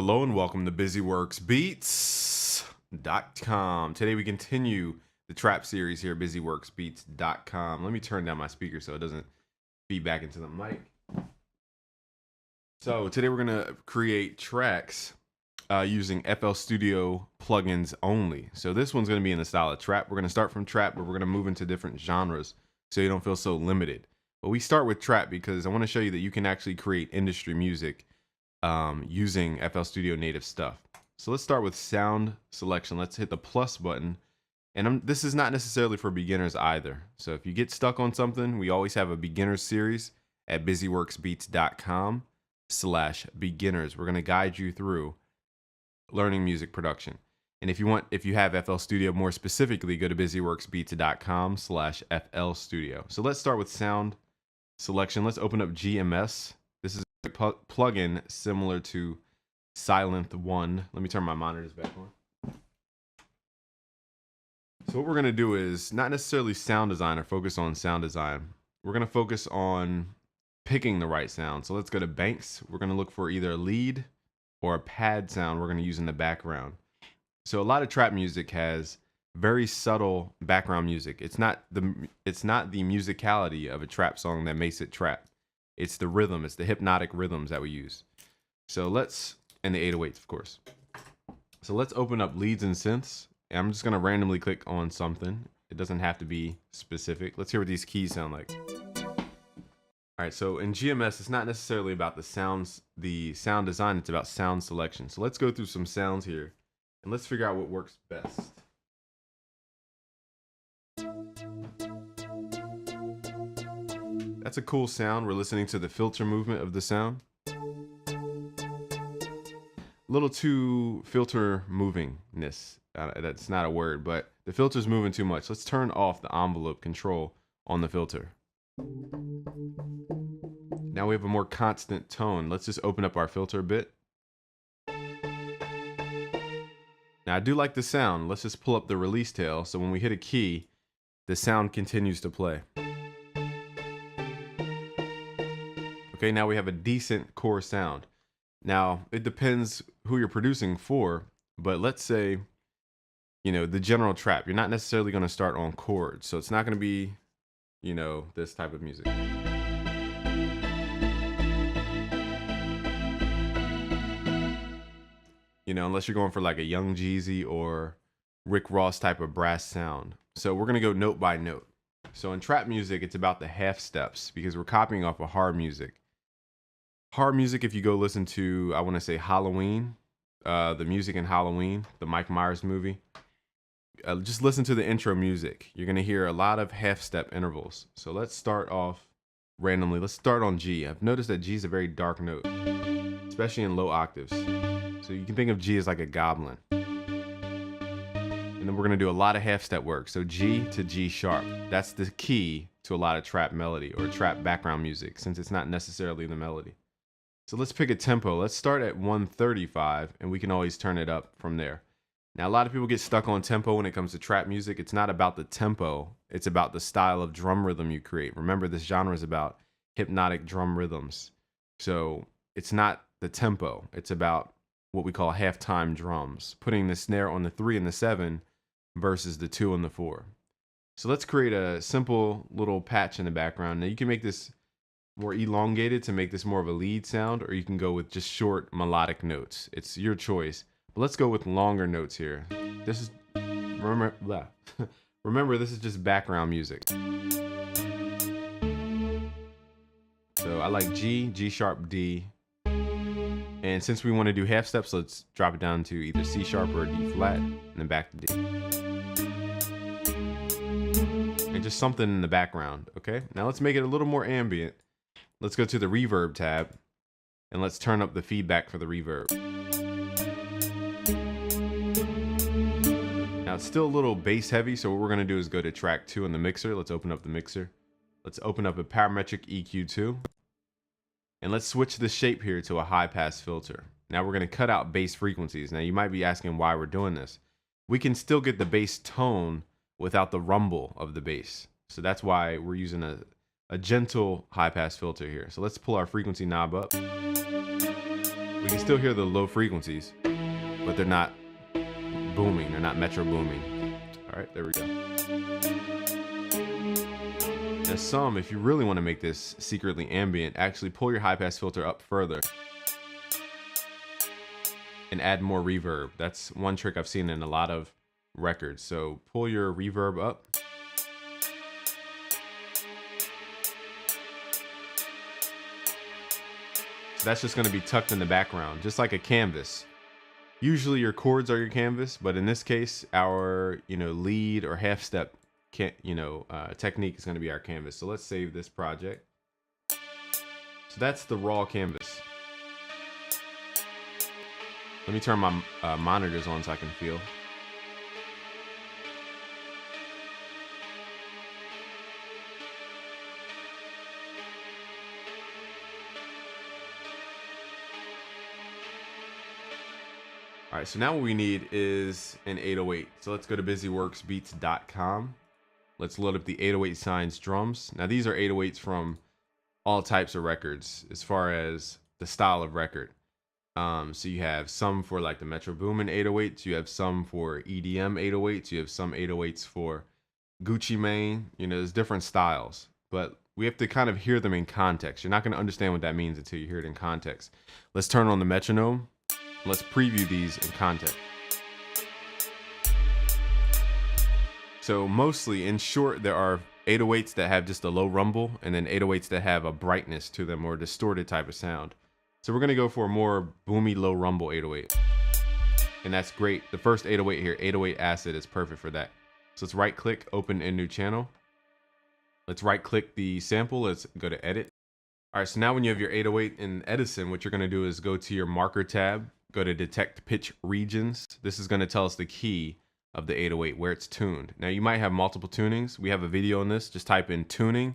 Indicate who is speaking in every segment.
Speaker 1: Hello and welcome to BusyWorksBeats.com. Today we continue the trap series here at BusyWorksBeats.com. Let me turn down my speaker so it doesn't feed back into the mic. So today we're going to create tracks using FL Studio plugins only. So this one's going to be in the style of trap. We're going to start from trap, but we're going to move into different genres so you don't feel so limited. But we start with trap because I want to show you that you can actually create industry music using FL Studio native stuff. So let's start with sound selection. Let's hit the plus button. And this is not necessarily for beginners either. So if you get stuck on something, we always have a beginners series at busyworksbeats.com/beginners. We're going to guide you through learning music production. And if you have FL Studio more specifically, go to busyworksbeats.com/FL Studio. So let's start with sound selection. Let's open up GMS. This is a plugin similar to Sylenth One. Let me turn my monitors back on. So what we're going to do is not necessarily sound design or focus on sound design. We're going to focus on picking the right sound. So let's go to Banks. We're going to look for either a lead or a pad sound we're going to use in the background. So a lot of trap music has very subtle background music. It's not the musicality of a trap song that makes it trap. It's the rhythm. It's the hypnotic rhythms that we use. So and the 808s, of course. So let's open up leads and synths. And I'm just going to randomly click on something. It doesn't have to be specific. Let's hear what these keys sound like. All right, so in GMS, it's not necessarily about the sound design. It's about sound selection. So let's go through some sounds here and let's figure out what works best. That's a cool sound. We're listening to the filter movement of the sound. A little too filter movingness. That's not a word, but the filter's moving too much. Let's turn off the envelope control on the filter. Now we have a more constant tone. Let's just open up our filter a bit. Now I do like the sound. Let's just pull up the release tail. So when we hit a key, the sound continues to play. Okay, now we have a decent core sound. Now, it depends who you're producing for, but let's say, the general trap. You're not necessarily going to start on chords, so it's not going to be, this type of music. Unless you're going for like a Young Jeezy or Rick Ross type of brass sound. So we're going to go note by note. So in trap music, it's about the half steps because we're copying off of hard music. Hard music, if you go listen to, I want to say Halloween, the music in Halloween, the Mike Myers movie, just listen to the intro music. You're going to hear a lot of half-step intervals. So let's start off randomly. Let's start on G. I've noticed that G is a very dark note, especially in low octaves. So you can think of G as like a goblin. And then we're going to do a lot of half-step work. So G to G sharp. That's the key to a lot of trap melody or trap background music, since it's not necessarily the melody. So let's pick a tempo. Let's start at 135 and we can always turn it up from there. Now, a lot of people get stuck on tempo when it comes to trap music. It's not about the tempo. It's about the style of drum rhythm you create. Remember, this genre is about hypnotic drum rhythms. So it's not the tempo. It's about what we call halftime drums, putting the snare on the 3 and the 7 versus the 2 and the 4. So let's create a simple little patch in the background. Now you can make this more elongated to make this more of a lead sound, or you can go with just short melodic notes. It's your choice. But let's go with longer notes here. This is, remember, this is just background music. So I like G, G sharp, D. And since we want to do half steps, let's drop it down to either C sharp or D flat, and then back to D. And just something in the background, okay? Now let's make it a little more ambient. Let's go to the reverb tab and let's turn up the feedback for the reverb. Now it's still a little bass heavy, so what we're going to do is go to track 2 in the mixer. Let's open up the mixer. Let's open up a parametric EQ2 and let's switch the shape here to a high pass filter. Now we're going to cut out bass frequencies. Now you might be asking why we're doing this. We can still get the bass tone without the rumble of the bass. So that's why we're using a a gentle high pass filter here. So let's pull our frequency knob up. We We can still hear the low frequencies, but they're not booming. They're not metro booming. All right, there we go. Now if you really want to make this secretly ambient, actually pull your high pass filter up further and add more reverb. That's one trick I've seen in a lot of records. So pull your reverb up. So that's just going to be tucked in the background, just like a canvas. Usually your chords are your canvas, but in this case, our lead or half step technique is going to be our canvas. So let's save this project. So that's the raw canvas. Let me turn my monitors on so I can feel. All right, so now what we need is an 808. So let's go to busyworksbeats.com. Let's load up the 808 Signs drums. Now these are 808s from all types of records as far as the style of record. So you have some for like the Metro Boomin 808s, you have some for EDM 808s, you have some 808s for Gucci Mane. There's different styles, but we have to kind of hear them in context. You're not going to understand what that means until you hear it in context. Let's turn on the metronome. Let's preview these in context. So mostly, in short, there are 808s that have just a low rumble, and then 808s that have a brightness to them or a distorted type of sound. So we're going to go for a more boomy, low rumble 808. And that's great. The first 808 here, 808 Acid, is perfect for that. So let's right click, open in new channel. Let's right click the sample. Let's go to edit. All right, so now when you have your 808 in Edison, what you're going to do is go to your marker tab, go to detect pitch regions. This is going to tell us the key of the 808, where it's tuned. Now you might have multiple tunings. We have a video on this. Just type in tuning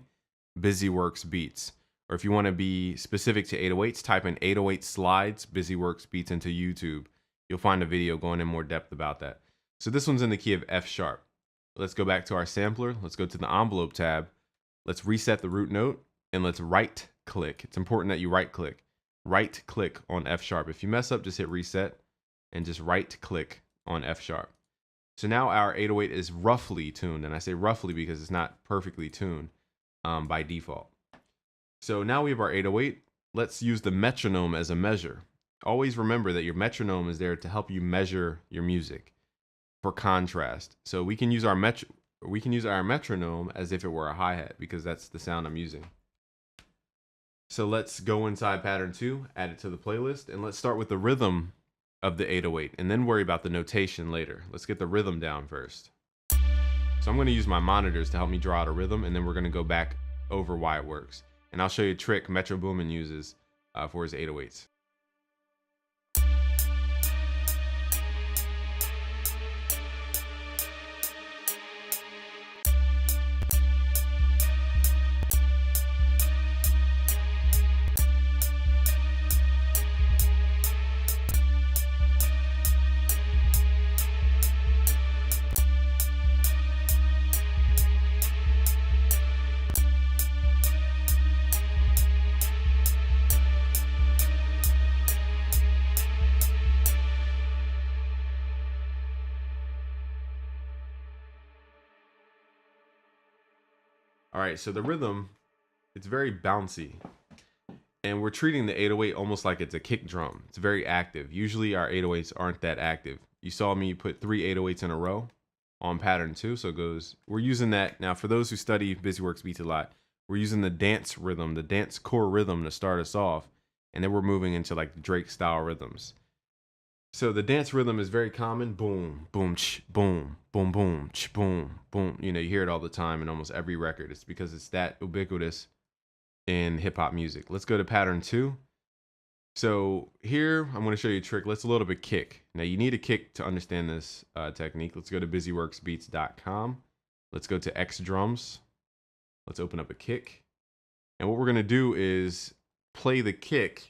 Speaker 1: BusyWorks Beats. Or if you want to be specific to 808s, type in 808 slides BusyWorks Beats into YouTube. You'll find a video going in more depth about that. So this one's in the key of F sharp. Let's go back to our sampler. Let's go to the envelope tab. Let's reset the root note and let's right click. It's important that you right click. Right click on F sharp. If you mess up, just hit reset and just right click on F sharp. So now our 808 is roughly tuned, and I say roughly because it's not perfectly tuned by default. So now we have our 808. Let's use the metronome as a measure. Always remember that your metronome is there to help you measure your music for contrast. So we can use our metronome as if it were a hi-hat because that's the sound I'm using. So let's go inside pattern 2, add it to the playlist, and let's start with the rhythm of the 808 and then worry about the notation later. Let's get the rhythm down first. So I'm going to use my monitors to help me draw out a rhythm, and then we're going to go back over why it works. And I'll show you a trick Metro Boomin uses for his 808s. All right, so the rhythm, it's very bouncy. And we're treating the 808 almost like it's a kick drum. It's very active. Usually our 808s aren't that active. You saw me put 3 808s in a row on pattern 2. So it goes, we're using that. Now for those who study BusyWorks Beats a lot, we're using the dance rhythm, the dance core rhythm to start us off. And then we're moving into like the Drake style rhythms. So the dance rhythm is very common. Boom, boom, ch, boom, boom, boom, ch, boom, boom. You hear it all the time in almost every record. It's because it's that ubiquitous in hip hop music. Let's go to pattern 2. So here, I'm going to show you a trick. Let's load up a kick. Now you need a kick to understand this technique. Let's go to busyworksbeats.com. Let's go to X drums. Let's open up a kick. And what we're going to do is play the kick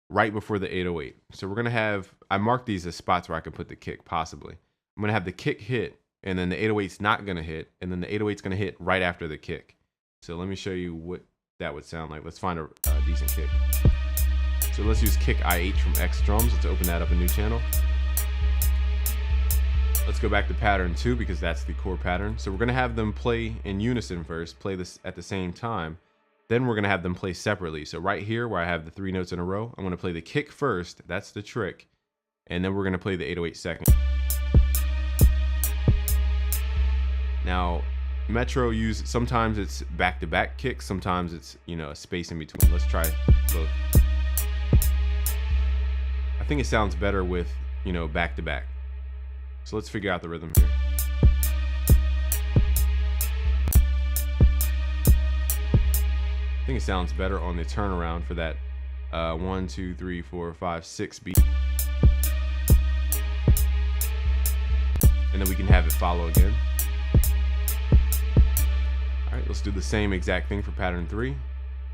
Speaker 1: right before the 808. So we're going to have, I marked these as spots where I can put the kick possibly. I'm going to have the kick hit, and then the 808's not going to hit, and then the 808's going to hit right after the kick. So let me show you what that would sound like. Let's find a decent kick. So let's use kick IH from X drums. Let's open that up a new channel. Let's go back to pattern 2 because that's the core pattern. So we're going to have them play in unison first, play this at the same time. Then we're going to have them play separately. So right here where I have the 3 notes in a row, I'm going to play the kick first. That's the trick. And then we're going to play the 808 second. Now, Metro sometimes it's back-to-back kicks. Sometimes it's, a space in between. Let's try both. I think it sounds better with, back-to-back. So let's figure out the rhythm here. I think it sounds better on the turnaround for that 1, 2, 3, 4, 5, 6 beat. And then we can have it follow again. All right, let's do the same exact thing for pattern 3.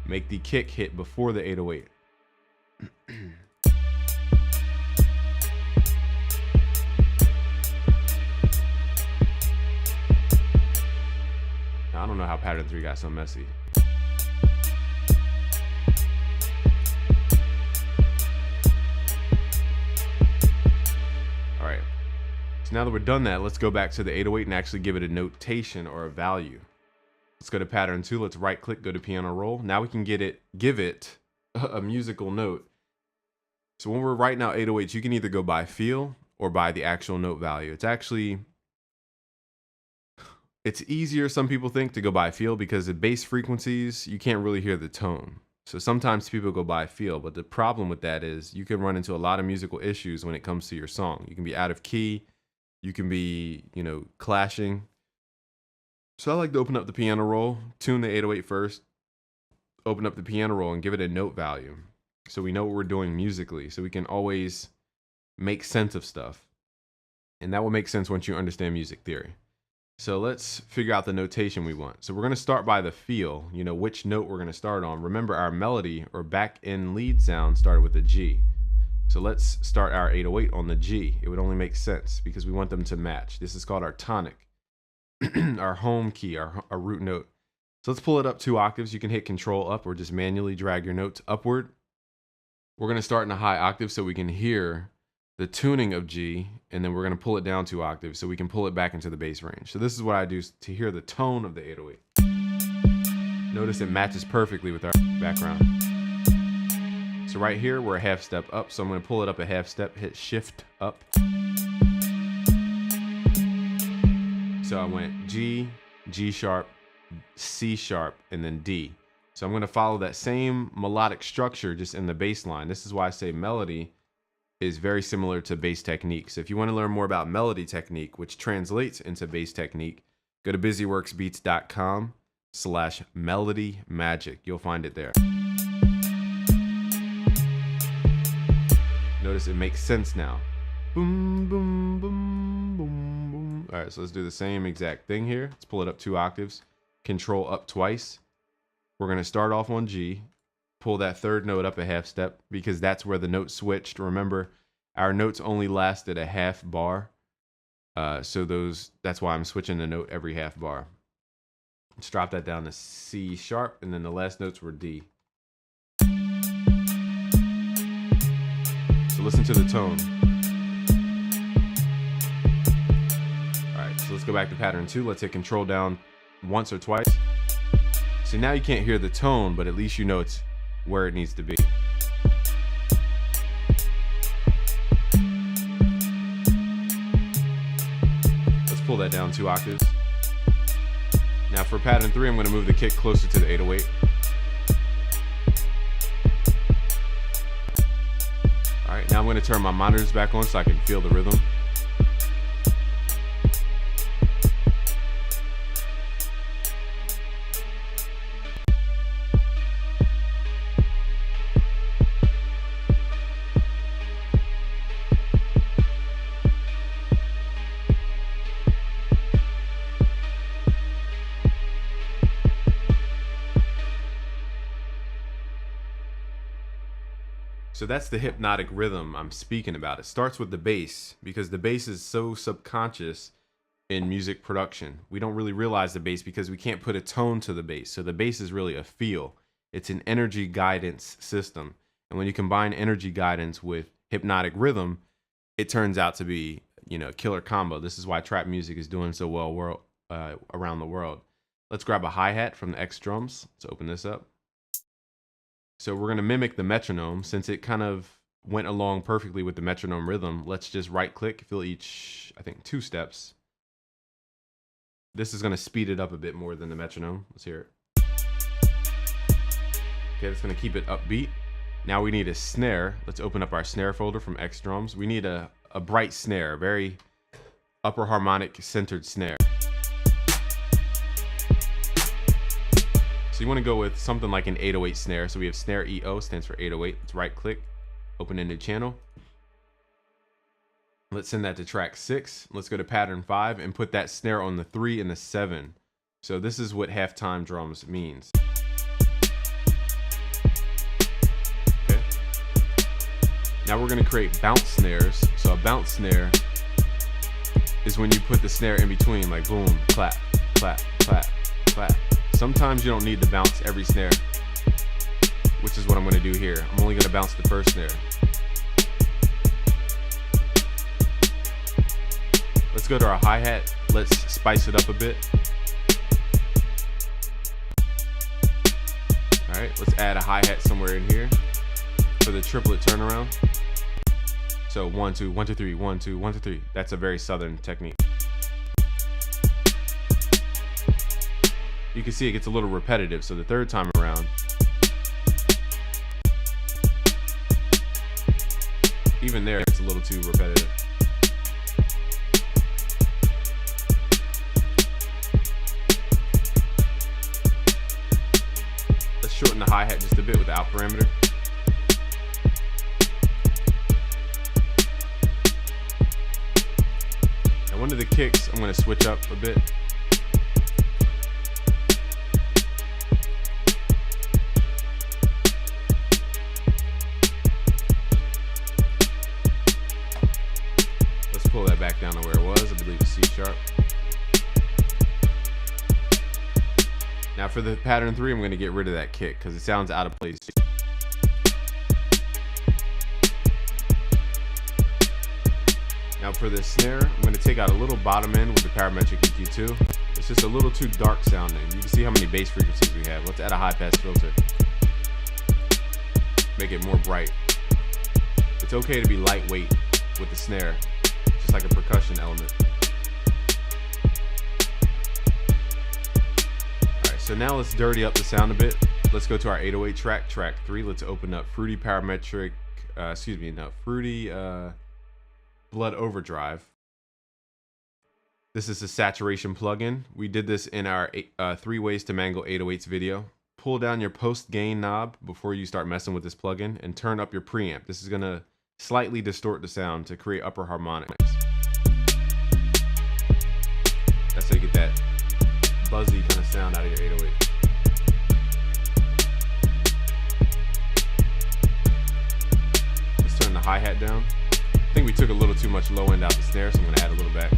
Speaker 1: Make the kick hit before the 808. I don't know how pattern 3 got so messy. All right, so now that we're done that, let's go back to the 808 and actually give it a notation or a value. Let's go to pattern 2, let's right click, go to piano roll. Now we can give it a musical note. So when we're writing out 808s, you can either go by feel or by the actual note value. It's easier, some people think, to go by feel because at bass frequencies, you can't really hear the tone. So sometimes people go by feel, but the problem with that is you can run into a lot of musical issues when it comes to your song. You can be out of key, you can be, clashing. So I like to open up the piano roll, tune the 808 first, open up the piano roll and give it a note value. So we know what we're doing musically, so we can always make sense of stuff. And that will make sense once you understand music theory. So let's figure out the notation we want. So we're going to start by the feel, which note we're going to start on. Remember, our melody or back end lead sound started with a G. So let's start our 808 on the G. It would only make sense because we want them to match. This is called our tonic, our home key, our root note. So let's pull it up 2 octaves. You can hit Control up or just manually drag your notes upward. We're going to start in a high octave so we can hear the tuning of G, and then we're going to pull it down 2 octaves so we can pull it back into the bass range. So this is what I do to hear the tone of the 808. Notice it matches perfectly with our background. So right here, we're a half step up, so I'm going to pull it up a half step, hit Shift up. So I went G, G sharp, C sharp, and then D. So I'm going to follow that same melodic structure just in the bass line. This is why I say melody is very similar to bass technique. So if you want to learn more about melody technique, which translates into bass technique, go to busyworksbeats.com/melody magic. You'll find it there. Notice it makes sense now. Boom, boom, boom, boom, boom. All right, so let's do the same exact thing here. Let's pull it up 2 octaves, Control up twice. We're going to start off on G, pull that 3rd note up a half step because that's where the note switched. Remember, our notes only lasted a half bar. So that's why I'm switching the note every half bar. Let's drop that down to C sharp, and then the last notes were D. So listen to the tone. All right, so let's go back to pattern 2. Let's hit Control down once or twice. So now you can't hear the tone, but at least you know it's where it needs to be. Let's pull that down 2 octaves. Now for pattern 3, I'm going to move the kick closer to the 808. All right, now I'm going to turn my monitors back on so I can feel the rhythm. So that's the hypnotic rhythm I'm speaking about. It starts with the bass because the bass is so subconscious in music production. We don't really realize the bass because we can't put a tone to the bass. So the bass is really a feel. It's an energy guidance system. And when you combine energy guidance with hypnotic rhythm, it turns out to be, you know, a killer combo. This is why trap music is doing so well around the world. Let's grab a hi-hat from the X drums. Let's open this up. So we're going to mimic the metronome. Since it kind of went along perfectly with the metronome rhythm, let's just right click, fill each, I think, 2 steps. This is going to speed it up a bit more than the metronome. Let's hear it. Okay, that's going to keep it upbeat. Now we need a snare. Let's open up our snare folder from X drums. We need a bright snare, a very upper harmonic centered snare. So you want to go with something like an 808 snare. So we have snare EO, stands for 808. Let's right click, open a new channel. Let's send that to track 6. Let's go to pattern 5 and put that snare on the 3 and the 7. So this is what halftime drums means. Okay. Now we're going to create bounce snares. So a bounce snare is when you put the snare in between, like boom, clap, clap, clap, clap. Sometimes you don't need to bounce every snare, which is what I'm going to do here. I'm only going to bounce the first snare. Let's go to our hi-hat. Let's spice it up a bit. All right, let's add a hi-hat somewhere in here for the triplet turnaround. So 1, 2, 1, 2, 3, 1, 2, 1, 2, 3. That's a very southern technique. You can see it gets a little repetitive, so the third time around, even there, it's a little too repetitive. Let's shorten the hi-hat just a bit with the out parameter. Now one of the kicks, I'm going to switch up a bit. Pull that back down to where it was. I believe it's C sharp. Now for the pattern 3, I'm going to get rid of that kick because it sounds out of place. Now for the snare, I'm going to take out a little bottom end with the parametric EQ2. It's just a little too dark sounding. You can see how many bass frequencies we have. Let's add a high pass filter. Make it more bright. It's okay to be lightweight with the snare, just like a percussion element. Alright, so now let's dirty up the sound a bit. Let's go to our 808 track, track 3. Let's open up Fruity Parametric, Fruity Blood Overdrive. This is a saturation plugin. We did this in our 3 ways to mangle 808s video. Pull down your post gain knob before you start messing with this plugin and turn up your preamp. This is gonna slightly distort the sound to create upper harmonics. That's how you get that buzzy kind of sound out of your 808. Let's turn the hi-hat down. I think we took a little too much low end out the snare, so I'm going to add a little back.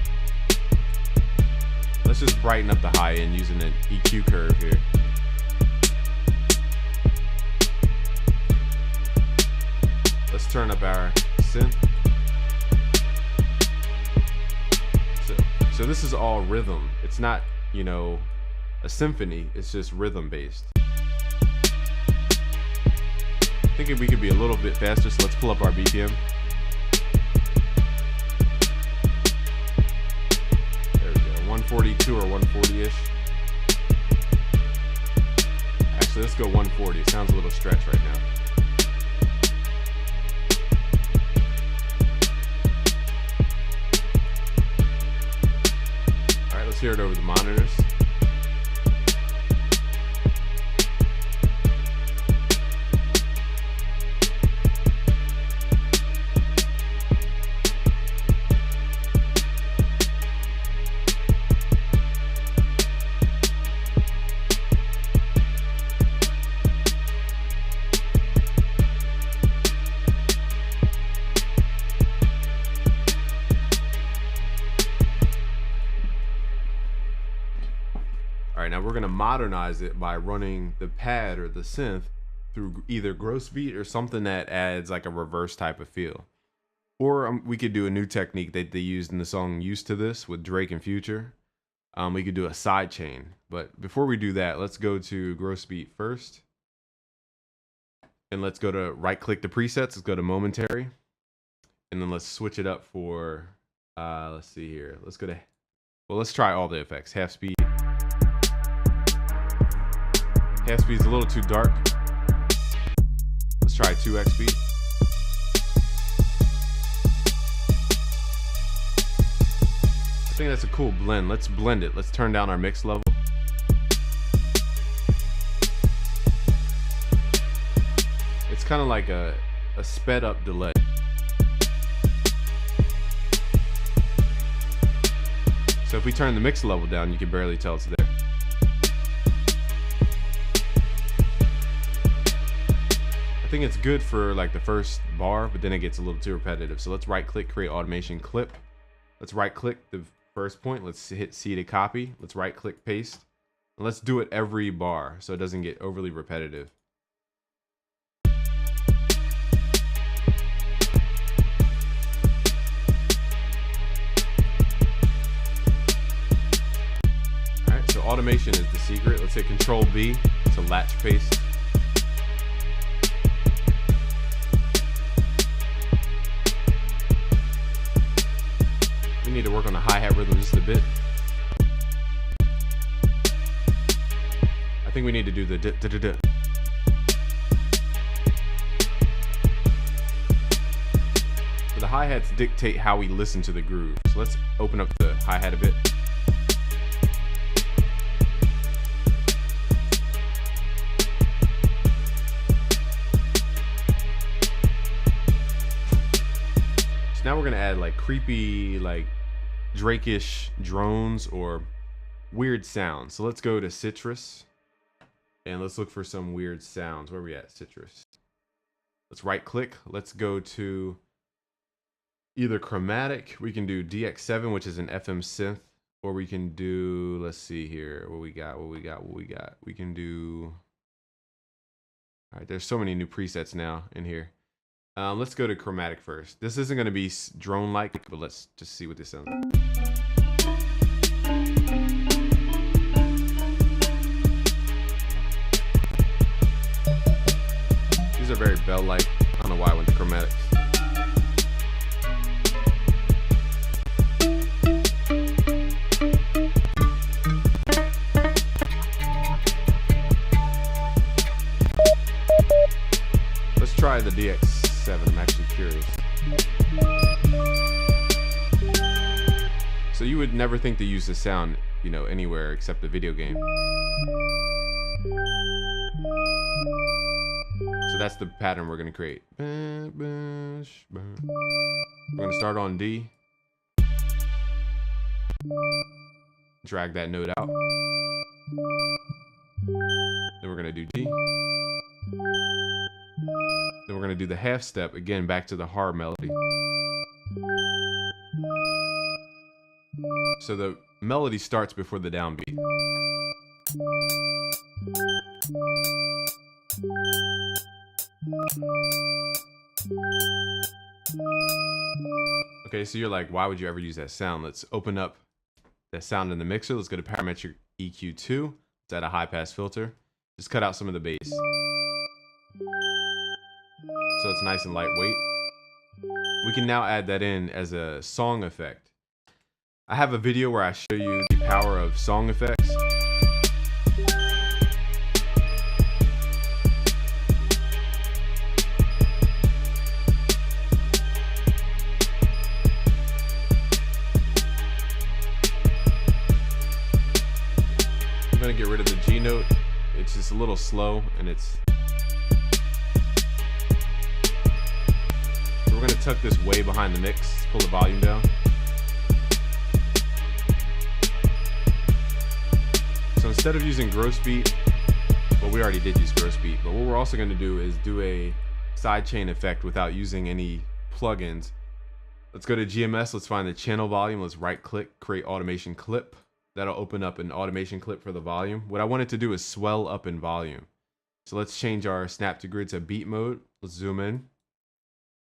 Speaker 1: Let's just brighten up the high end using an EQ curve here. Let's turn up our synth. So this is all rhythm. It's not, you know, a symphony. It's just rhythm based. Thinking we could be a little bit faster, so let's pull up our BPM. There we go, 142 or 140-ish. Actually, let's go 140. It sounds a little stretched right now. Let's hear it over the monitors. All right, now we're going to modernize it by running the pad or the synth through either gross beat or something that adds like a reverse type of feel. Or we could do a new technique that they used in the song Used to This with Drake and Future. We could do a side chain. But before we do that, let's go to gross beat first. And let's go to right click the presets. Let's go to momentary. And then let's switch it up for, let's see here. Let's go to, well, let's try all the effects. Half speed. Half speed's a little too dark. Let's try 2x speed. I think that's a cool blend. Let's blend it. Let's turn down our mix level. It's kind of like a sped up delay. So if we turn the mix level down, you can barely tell it's there. I think it's good for like the first bar, but then it gets a little too repetitive. So let's right click, create automation clip. Let's right click the first point. Let's hit C to copy. Let's right click, paste. And let's do it every bar so it doesn't get overly repetitive. Alright, so automation is the secret. Let's hit Control B to latch paste. We need to work on the hi-hat rhythm just a bit. I think we need to do the da-da-da. So the hi-hats dictate how we listen to the groove. So let's open up the hi-hat a bit. So now we're gonna add like creepy, like Drake-ish drones or weird sounds. So let's go to Citrus and let's look for some weird sounds. Where are we at? Citrus. Let's right click. Let's go to either chromatic. We can do DX7, which is an FM synth, or we can do, let's see here, what we got. We can do, all right, there's so many new presets now in here. Let's go to chromatic first. This isn't going to be drone-like, but let's just see what this sounds like. These are very bell-like. I don't know why I went to chromatics. Let's try the DX7. I'm actually curious. So you would never think to use this sound, you know, anywhere except the video game. So that's the pattern we're going to create. We're going to start on D. Drag that note out. Then we're going to do D. Then we're going to do the half step again back to the hard melody. So the melody starts before the downbeat. Okay, so you're like, why would you ever use that sound? Let's open up that sound in the mixer. Let's go to parametric EQ2. Let's add a high pass filter. Just cut out some of the bass. So it's nice and lightweight. We can now add that in as a song effect. I have a video where I show you the power of song effects. I'm gonna get rid of the G note. It's just a little slow and it's... So we're gonna tuck this way behind the mix, pull the volume down. So instead of using gross beat, well, we already did use gross beat, but what we're also going to do is do a sidechain effect without using any plugins. Let's go to GMS. Let's find the channel volume. Let's right click, create automation clip. That'll open up an automation clip for the volume. What I wanted to do is swell up in volume. So let's change our snap to grid to beat mode. Let's zoom in.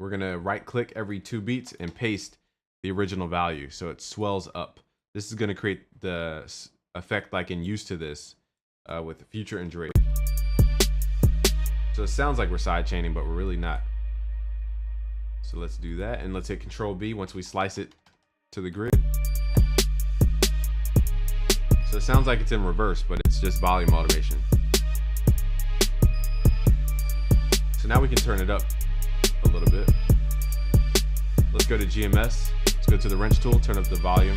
Speaker 1: We're gonna right click every 2 beats and paste the original value so it swells up. This is gonna create the effect like in Used to This with Future and Drake. So it sounds like we're side chaining, but we're really not. So let's do that, and let's hit Control B once we slice it to the grid. So it sounds like it's in reverse, but it's just volume automation. So now we can turn it up a little bit. Let's go to GMS. Let's go to the wrench tool, turn up the volume.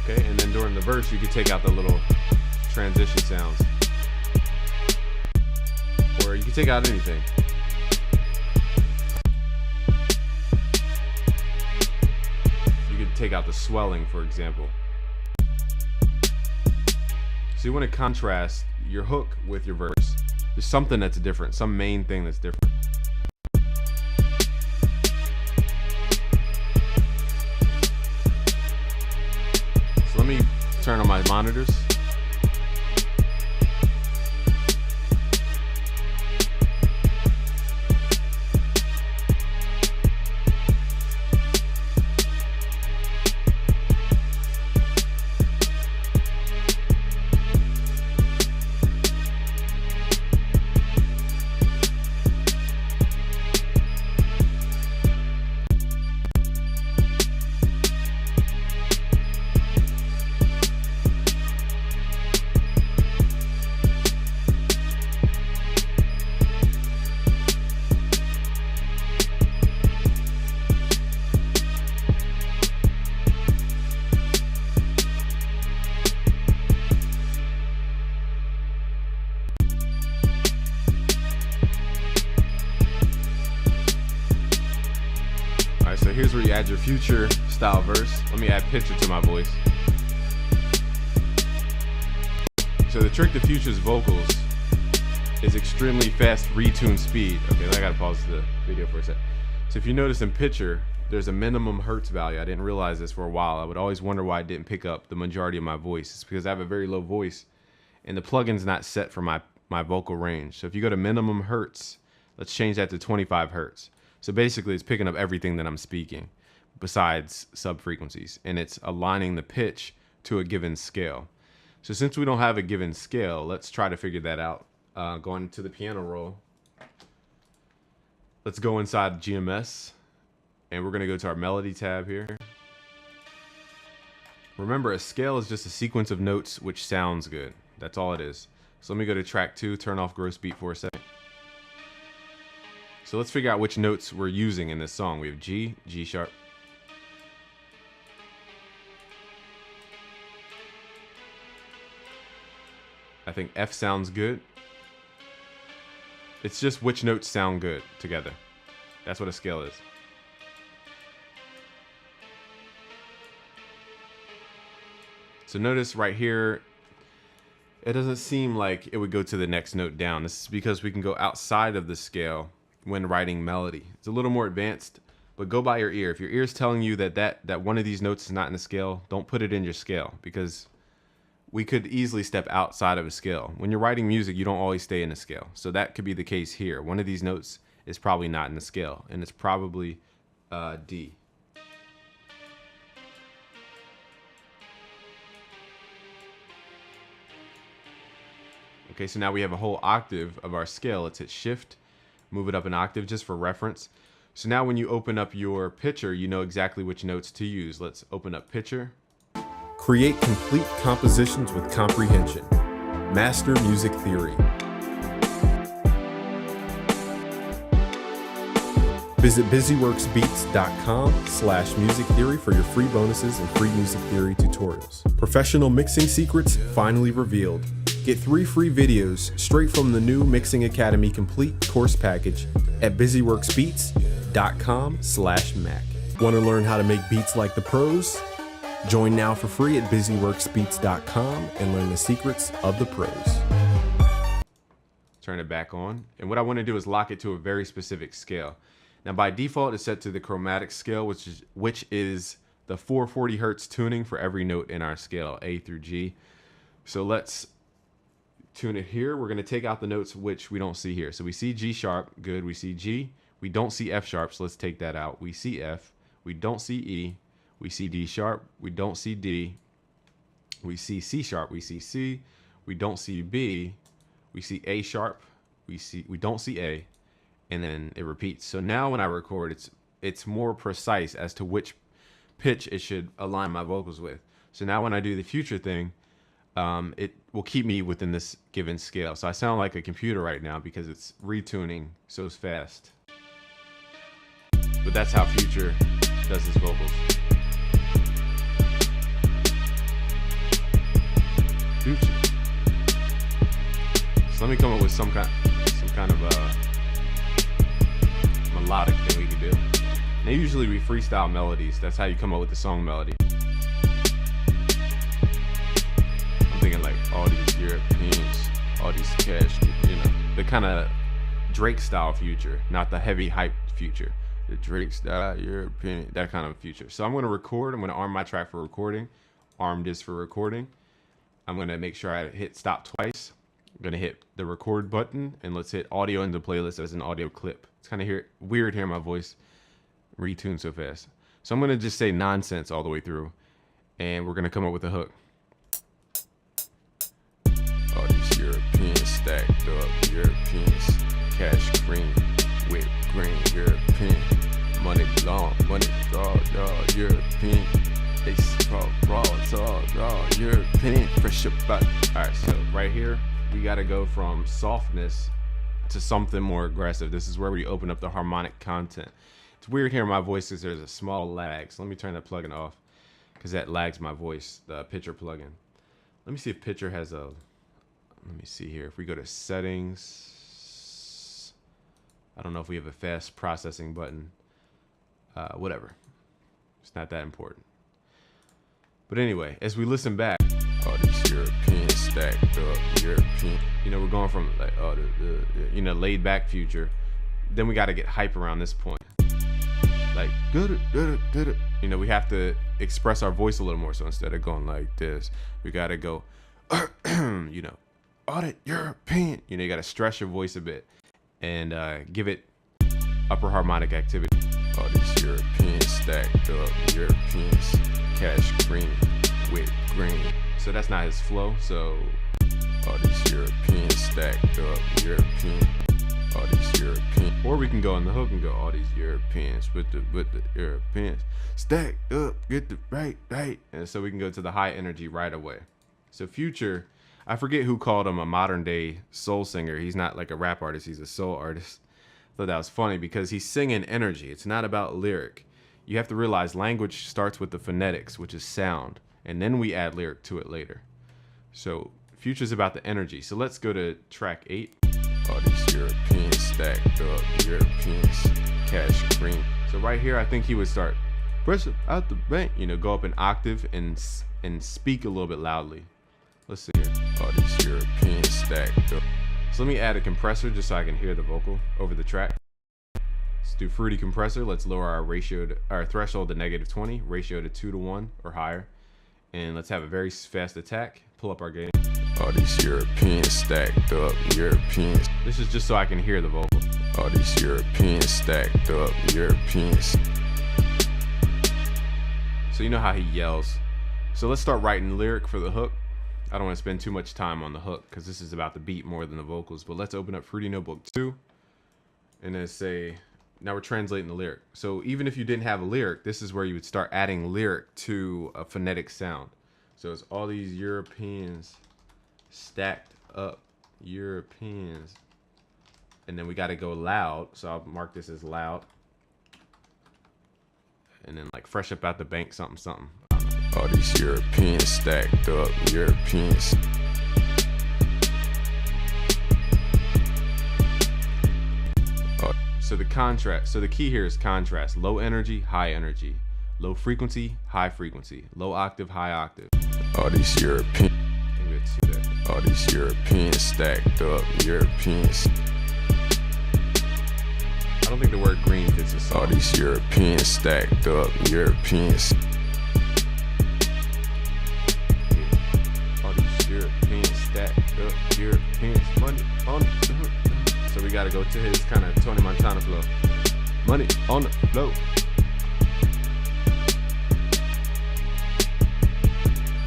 Speaker 1: Okay, and then during the verse, you can take out the little transition sounds. Or you can take out anything. Take out the swelling, for example. So you want to contrast your hook with your verse. There's something that's different, some main thing that's different. So let me turn on my monitors. So here's where you add your Future style verse. Let me add picture to my voice. So the trick to Future's vocals is extremely fast retune speed. Okay, I gotta pause the video for a sec. So if you notice in Picture, there's a minimum hertz value. I didn't realize this for a while. I would always wonder why I didn't pick up the majority of my voice. It's because I have a very low voice and the plugin's not set for my vocal range. So if you go to minimum hertz, let's change that to 25 hertz. So basically it's picking up everything that I'm speaking besides sub frequencies, and it's aligning the pitch to a given scale. So since we don't have a given scale, let's try to figure that out. Going to the piano roll, let's go inside GMS and we're gonna go to our melody tab here. Remember, a scale is just a sequence of notes which sounds good. That's all it is. So let me go to track 2, turn off gross beat for a second. So let's figure out which notes we're using in this song. We have G, G sharp. I think F sounds good. It's just which notes sound good together. That's what a scale is. So notice right here, it doesn't seem like it would go to the next note down. This is because we can go outside of the scale when writing melody. It's a little more advanced, but go by your ear. If your ear is telling you that one of these notes is not in the scale, don't put it in your scale, because we could easily step outside of a scale. When you're writing music, you don't always stay in a scale. So that could be the case here. One of these notes is probably not in the scale, and it's probably D. Okay, so now we have a whole octave of our scale. Let's hit Shift, move it up an octave just for reference. So now when you open up your Picture, you know exactly which notes to use. Let's open up Picture.
Speaker 2: Create complete compositions with comprehension. Master music theory. Visit busyworksbeats.com/music theory for your free bonuses and free music theory tutorials. Professional mixing secrets finally revealed. Get 3 free videos straight from the new Mixing Academy complete course package at busyworksbeats.com/Mac. Want to learn how to make beats like the pros? Join now for free at busyworksbeats.com and learn the secrets of the pros.
Speaker 1: turn it back on. And what I want to do is lock it to a very specific scale. Now by default, it's set to the chromatic scale, which is the 440 hertz tuning for every note in our scale, A through G. So let's tune it here. We're going to take out the notes which we don't see here. So we see G sharp, good. We see G. We don't see F sharp, so let's take that out. We see F. We don't see E. We see D sharp. We don't see D. We see C sharp. We see C. We don't see B. We see A sharp. We don't see A. And then it repeats. So now when I record, it's more precise as to which pitch it should align my vocals with. So now when I do the future thing, it will keep me within this given scale. So I sound like a computer right now because it's retuning so fast. But that's how Future does his vocals. Future. So let me come up with some kind of melodic thing we could do. Now usually we freestyle melodies. That's how you come up with the song melody. I'm thinking like all these Europeans, all these cash, you know, the kind of Drake style Future, not the heavy hype Future. The Drake style European, that kind of Future. So I'm going to record. I'm going to arm my track for recording, arm this for recording. I'm going to make sure I hit stop twice. I'm going to hit the record button, and let's hit audio into playlist as an audio clip. It's kind of weird hearing my voice retune so fast. So I'm going to just say nonsense all the way through, and we're going to come up with a hook. All these Europeans stacked up, Europeans, cash cream, whipped green, European, money long, money raw, European, ace raw, European, fresh about. All right, so right here, we got to go from softness to something more aggressive. This is where we open up the harmonic content. It's weird hearing my voice because there's a small lag. So let me turn that plugin off because that lags my voice, the Pitcher plugin. Let me see if Pitcher has a, let me see here. If we go to settings, I don't know if we have a fast processing button. Whatever. It's not that important. But anyway, as we listen back, all these Europeans stacked up, European. You know, we're going from like, you know, laid back Future. Then we got to get hype around this point. Like, you know, we have to express our voice a little more. So instead of going like this, we got to go, you know, all that European. You know, you got to stress your voice a bit and give it upper harmonic activity. All these Europeans stacked up, Europeans, cash green, with green. So that's not his flow. So all these Europeans stacked up, European, all these Europeans. Or we can go in the hook and go, all these Europeans with the Europeans stacked up, get the right. And so we can go to the high energy right away. So Future, I forget who called him a modern day soul singer. He's not like a rap artist, he's a soul artist. I thought that was funny because he's singing energy. It's not about lyric. You have to realize language starts with the phonetics, which is sound, and then we add lyric to it later. So Future's about the energy. So let's go to track 8. All these Europeans stacked up, Europeans, cash green. So right here, I think he would start, press out the bank, you know, go up an octave and speak a little bit loudly. Let's see here. All these Europeans stacked up. So let me add a compressor just so I can hear the vocal over the track. Let's do Fruity Compressor. Let's lower our threshold to -20, ratio to 2:1 or higher. And let's have a very fast attack. Pull up our gain. All these Europeans stacked up, Europeans. This is just so I can hear the vocal. All these Europeans stacked up, Europeans. So you know how he yells. So let's start writing lyric for the hook. I don't want to spend too much time on the hook because this is about the beat more than the vocals. But let's open up Fruity Notebook 2 and then say, now we're translating the lyric. So even if you didn't have a lyric, this is where you would start adding lyric to a phonetic sound. So it's all these Europeans stacked up, Europeans. And then we got to go loud. So I'll mark this as loud. And then like fresh up out the bank, something. All these Europeans stacked up, Europeans. So the contrast, so the key here is contrast. Low energy, high energy. Low frequency, high frequency. Low octave, high octave. All these Europeans. it to that. All these Europeans stacked up, Europeans. I don't think the word green fits the song. All these Europeans stacked up, Europeans. All these Europeans stacked up, Europeans. Money on the hook. So we gotta go to his kind of Tony Montana flow. Money on the flow.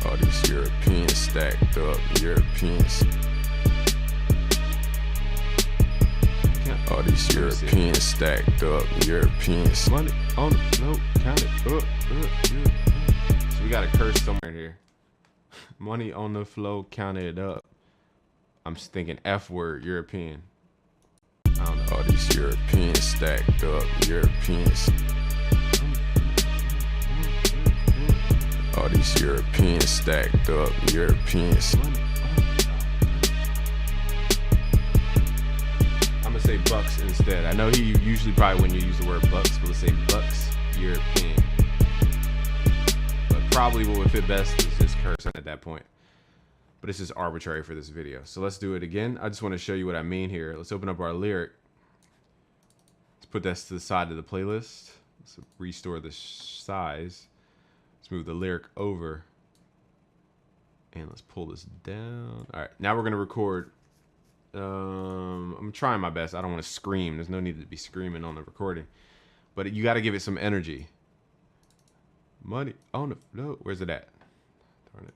Speaker 1: All these Europeans stacked up, Europeans. All these Europeans stacked up, Europeans. Money on the flow, count it up. So we got a curse somewhere here. Money on the flow, count it up. I'm thinking F word, European. I don't know. All these Europeans stacked up, Europeans. All these Europeans stacked up, Europeans. I'm gonna say bucks instead. I know he usually probably when you use the word bucks, but let's say bucks, European. But probably what would fit best is just cursing at that point. But it's just arbitrary for this video. So let's do it again. I just want to show you what I mean here. Let's open up our lyric. Let's put this to the side of the playlist. Let's restore the size. Let's move the lyric over. And let's pull this down. All right, now we're gonna record. I'm trying my best. I don't want to scream. There's no need to be screaming on the recording. But you got to give it some energy. Money on the floor. Where's it at? Darn it.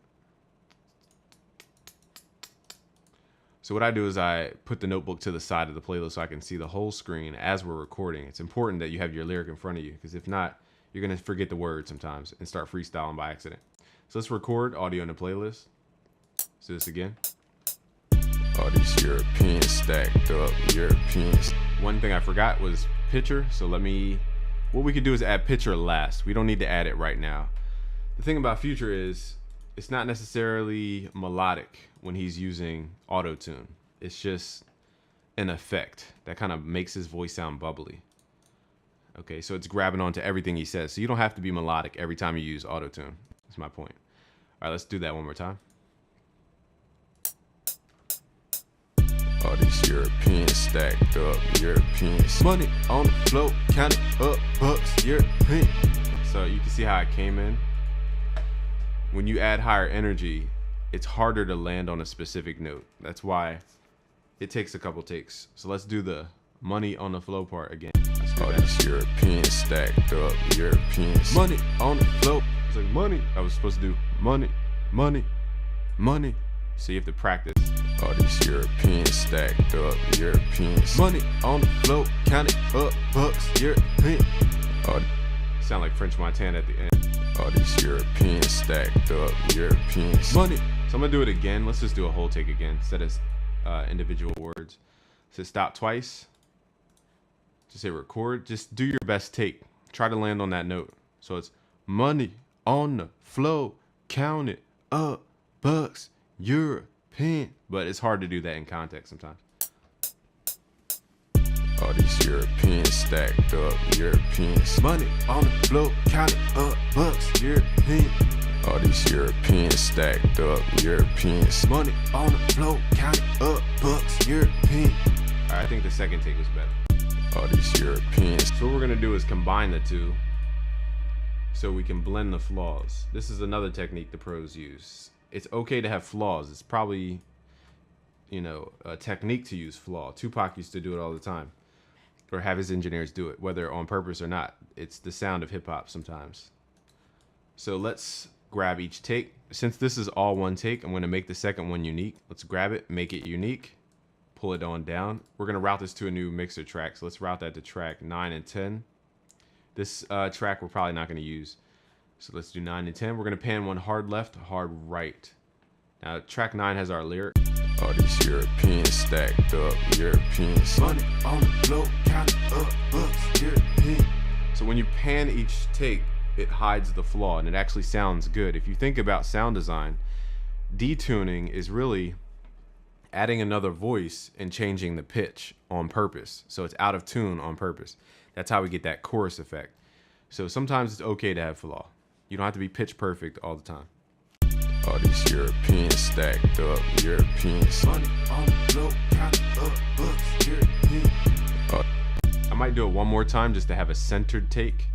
Speaker 1: So what I do is I put the notebook to the side of the playlist so I can see the whole screen as we're recording. It's important that you have your lyric in front of you, because if not, you're going to forget the words sometimes and start freestyling by accident. So let's record audio in the playlist. Let's do this again. All these Europeans stacked up, Europeans. One thing I forgot was picture. So what we could do is add picture last. We don't need to add it right now. The thing about Future is it's not necessarily melodic when he's using auto-tune. It's just an effect that kind of makes his voice sound bubbly. Okay, so it's grabbing onto everything he says. So you don't have to be melodic every time you use auto-tune. That's my point. All right, let's do that one more time. All these Europeans stacked up, Europeans. Money on the floor, count it up, bucks, European. So you can see how I came in. When you add higher energy, it's harder to land on a specific note. That's why it takes a couple takes. So let's do the money on the flow part again. All these Europeans stacked up, Europeans. Money on the floor. It's like money. I was supposed to do money, money, money. So you have to practice. All these Europeans stacked up, Europeans. Money on the floor, count it up, bucks, European. Sound like French Montana at the end. All these Europeans stacked up, Europeans. Money. So I'm gonna do it again. Let's just do a whole take again instead of individual words. So stop twice. Just say record. Just do your best take. Try to land on that note. So it's money on the floor, count it up, bucks, European. But it's hard to do that in context sometimes. All these Europeans stacked up, Europeans. Money on the floor, count it up, bucks, European. All these Europeans stacked up, Europeans. Money on the floor, count it up, bucks, European. All right, I think the second take was better. All these Europeans. So what we're gonna do is combine the two so we can blend the flaws. This is another technique the pros use. It's okay to have flaws. It's probably, you know, a technique to use flaw. Tupac used to do it all the time, or have his engineers do it, whether on purpose or not. It's the sound of hip hop sometimes. So let's grab each take. Since this is all one take, I'm going to make the second one unique. Let's grab it, make it unique, pull it on down. We're going to route this to a new mixer track. So let's route that to track 9 and 10. This track we're probably not going to use. So let's do 9 and 10. We're going to pan one hard left, hard right. Now track 9 has our lyric. All these Europeans stacked up, Europeans. Money on the floor, count it up, bucks, European. So when you pan each take, it hides the flaw and it actually sounds good. If you think about sound design, detuning is really adding another voice and changing the pitch on purpose. So it's out of tune on purpose. That's how we get that chorus effect. So sometimes it's okay to have flaw. You don't have to be pitch perfect all the time. All these Europeans stacked up, Europeans.
Speaker 3: Money on the floor, count up, books, European.
Speaker 1: I might do it one more time just to have a centered take.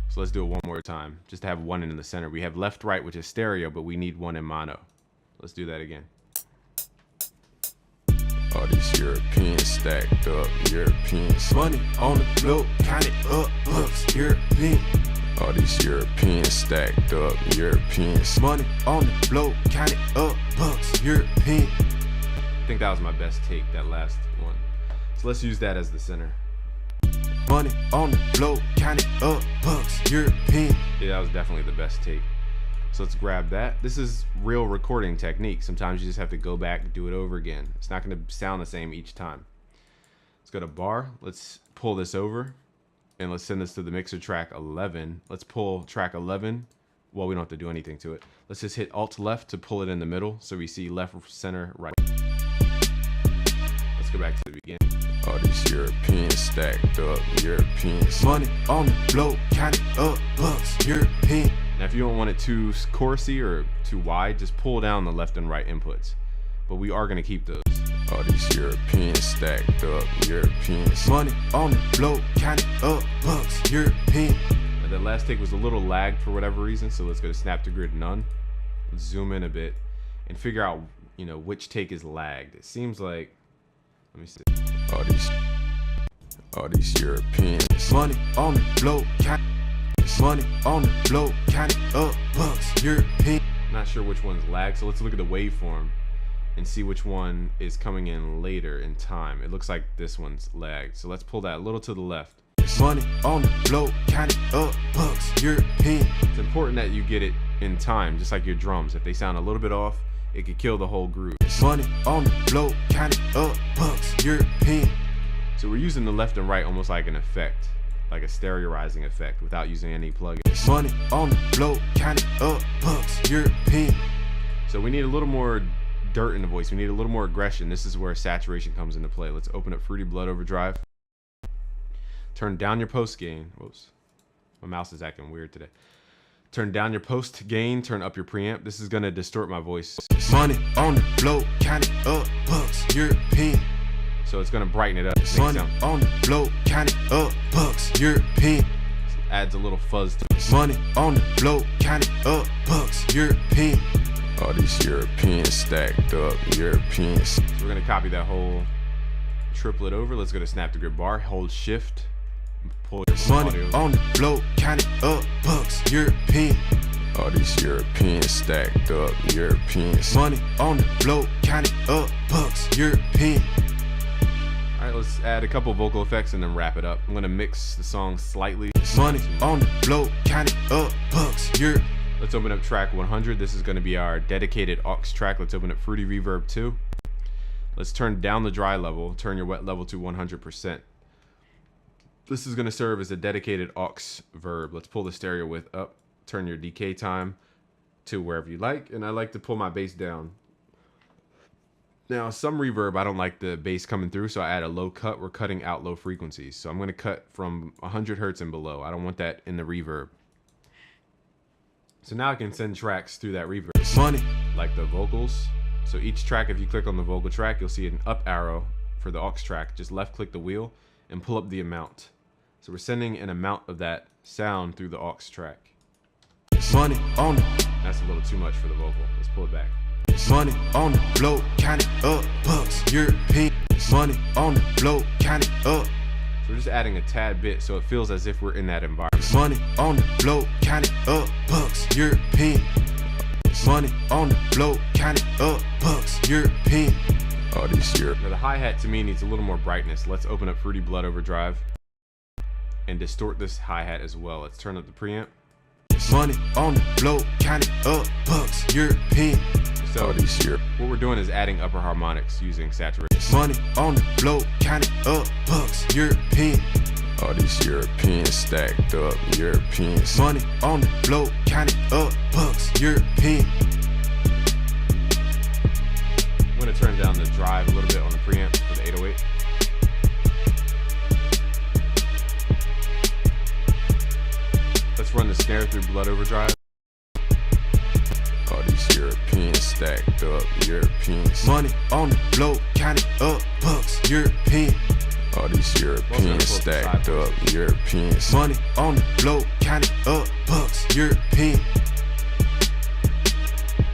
Speaker 1: So let's do it one more time, just to have one in the center. We have left, right, which is stereo, but we need one in mono. Let's do that again. All these Europeans stacked up, Europeans.
Speaker 3: Money on the floor, count it up, books, European.
Speaker 1: All these Europeans stacked up, Europeans.
Speaker 3: Money on the floor, count it up, books, European.
Speaker 1: I think that was my best take, that last one. So let's use that as the center.
Speaker 3: Money on the floor, count it up, books, European.
Speaker 1: Yeah, that was definitely the best take. So let's grab that. This is real recording technique. Sometimes you just have to go back and do it over again. It's not going to sound the same each time. Let's go to bar. Let's pull this over and let's send this to the mixer track 11. Let's pull track 11. Well, we don't have to do anything to it. Let's just hit Alt left to pull it in the middle. So we see left, center, right. Let's go back to the beginning. All these Europeans stacked up, Europeans.
Speaker 3: Money on the floor, count it up, books, European.
Speaker 1: Now, if you don't want it too chorusy or too wide, just pull down the left and right inputs. But we are going to keep those. All these Europeans stacked up, Europeans.
Speaker 3: Money on the floor, count it up, books, European.
Speaker 1: Now, that last take was a little lagged for whatever reason, so let's go to snap to grid none. Let's zoom in a bit and figure out, which take is lagged. It seems like, let me see. All these Europeans.
Speaker 3: Money on the floor, count. Money on the floor, count it up, books, European.
Speaker 1: Not sure which one's lagged, so let's look at the waveform and see which one is coming in later in time. It looks like this one's lagged, so let's pull that a little to the left.
Speaker 3: Money on the floor, count it up, books, European.
Speaker 1: It's important that you get it in time, just like your drums. If they sound a little bit off, it could kill the whole groove.
Speaker 3: Money on the floor, count it up, books, European.
Speaker 1: So we're using the left and right almost like an effect, like a stereoizing effect without using any plugins.
Speaker 3: Money on the floor, count it up, books, European.
Speaker 1: So we need a little more dirt in the voice. We need a little more aggression. This is where saturation comes into play. Let's open up Fruity Blood Overdrive. Turn down your post gain. Whoops. My mouse is acting weird today. Turn down your post gain, turn up your preamp. This is gonna distort my voice.
Speaker 3: Money on the floor, count it up, books, European.
Speaker 1: So it's gonna brighten it up.
Speaker 3: Money on the floor, count it up, books, European.
Speaker 1: Adds a little fuzz to it.
Speaker 3: Money on the floor, count it up, books, European.
Speaker 1: All these Europeans stacked up, Europeans. So we're gonna copy that whole triplet over. Let's go to snap to grid bar, hold shift, pull your
Speaker 3: Money
Speaker 1: audio.
Speaker 3: on the floor, count it up, books, European.
Speaker 1: All these Europeans stacked up, Europeans.
Speaker 3: Money on the floor, count it up, books, European.
Speaker 1: All right, let's add a couple vocal effects and then wrap it up. I'm gonna mix the song slightly.
Speaker 3: Money on the floor, count it up, books, European.
Speaker 1: Let's open up track 100. This is gonna be our dedicated aux track. Let's open up Fruity Reverb 2. Let's turn down the dry level, turn your wet level to 100%. This is gonna serve as a dedicated aux verb. Let's pull the stereo width up, turn your decay time to wherever you like, and I like to pull my bass down. Now, some reverb, I don't like the bass coming through, so I add a low cut. We're cutting out low frequencies. So I'm gonna cut from 100 hertz and below. I don't want that in the reverb. So now I can send tracks through that reverb.
Speaker 3: Money.
Speaker 1: Like the vocals. So each track, if you click on the vocal track, you'll see an up arrow for the aux track. Just left click the wheel and pull up the amount. So we're sending an amount of that sound through the aux track.
Speaker 3: Money on the.
Speaker 1: That's a little too much for the vocal. Let's pull it back.
Speaker 3: Money on the floor, count it up, books, European. Money on the floor, count it up.
Speaker 1: So we're just adding a tad bit so it feels as if we're in that environment.
Speaker 3: Money on the floor, count it up, books, European. Money on the floor, count it up, books, European.
Speaker 1: Oh, these Europe. Now the hi-hat to me needs a little more brightness. Let's open up Fruity Blood Overdrive and distort this hi-hat as well. Let's turn up the preamp.
Speaker 3: Money on the floor, count it up, books, European.
Speaker 1: So what we're doing is adding upper harmonics using saturation.
Speaker 3: Money on the floor, count it up, books, European.
Speaker 1: All these Europeans stacked up, Europeans.
Speaker 3: Money on the floor, count it up, books, European.
Speaker 1: I'm gonna turn down the drive a little bit on the preamp for the 808. Let's run the snare through Blood Overdrive. All these Europeans. stacked up, Europeans.
Speaker 3: Money on the floor, count it up, bucks, European.
Speaker 1: All these Europeans stacked up, Europeans.
Speaker 3: Money on the floor, count it up, bucks, European.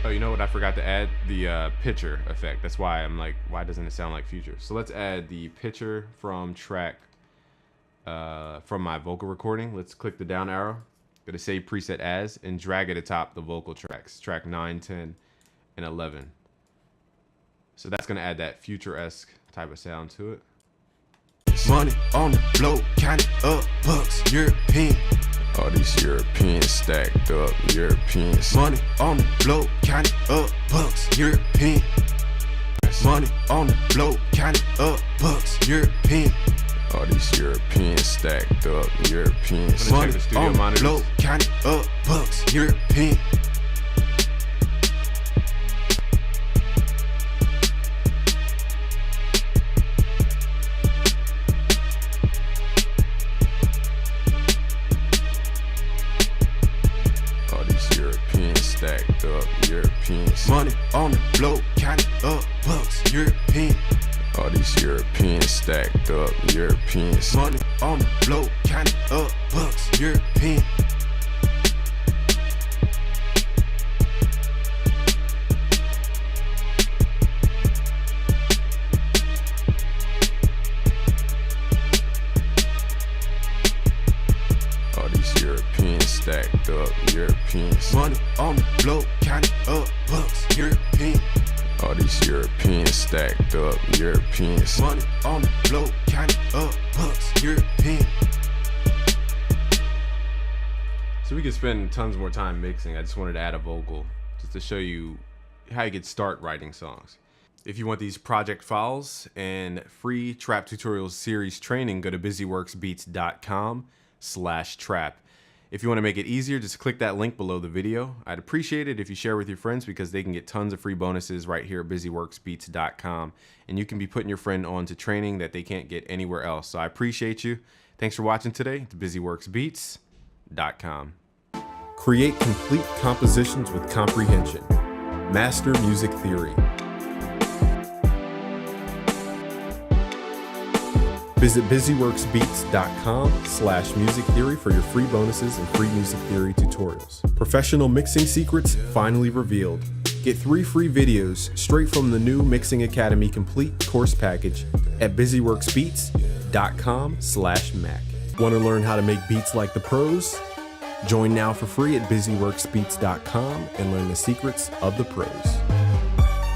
Speaker 1: Oh, you know what? I forgot to add the pitcher effect. That's why I'm like, why doesn't it sound like Future? So let's add the pitcher from track, from my vocal recording. Let's click the down arrow, go to save preset as, and drag it atop the vocal tracks, track 9, 10, and 11. So that's gonna add that Future-esque type of sound to it.
Speaker 3: Money on the floor, count it up, bucks, European.
Speaker 1: All these Europeans stacked up, Europeans.
Speaker 3: Money on the floor, count it up, bucks, European. Money on the floor, count it up, bucks, European.
Speaker 1: All these Europeans stacked up, Europeans.
Speaker 3: Money on the floor, count it up, bucks, European.
Speaker 1: Stacked up, Europeans.
Speaker 3: Money on the floor, count it up, bucks, European.
Speaker 1: All these Europeans stacked up, Europeans.
Speaker 3: Money on the floor, count it up, bucks, European.
Speaker 1: Stacked up, Europeans.
Speaker 3: Money on the floor, count it up, bucks, European.
Speaker 1: All these Europeans stacked up, Europeans.
Speaker 3: Money on the floor, count it up, bucks, European.
Speaker 1: So we could spend tons more time mixing. I just wanted to add a vocal just to show you how you could start writing songs. If you want these project files and free trap tutorials series training, go to busyworksbeats.com/trap. If you want to make it easier, just click that link below the video. I'd appreciate it if you share with your friends because they can get tons of free bonuses right here at busyworksbeats.com. And you can be putting your friend on to training that they can't get anywhere else. So I appreciate you. Thanks for watching today. It's busyworksbeats.com.
Speaker 2: Create complete compositions with comprehension. Master music theory. Visit busyworksbeats.com/music theory for your free bonuses and free music theory tutorials. Professional mixing secrets finally revealed. Get 3 free videos straight from the new Mixing Academy complete course package at busyworksbeats.com/mac. Want to learn how to make beats like the pros? Join now for free at busyworksbeats.com and learn the secrets of the pros.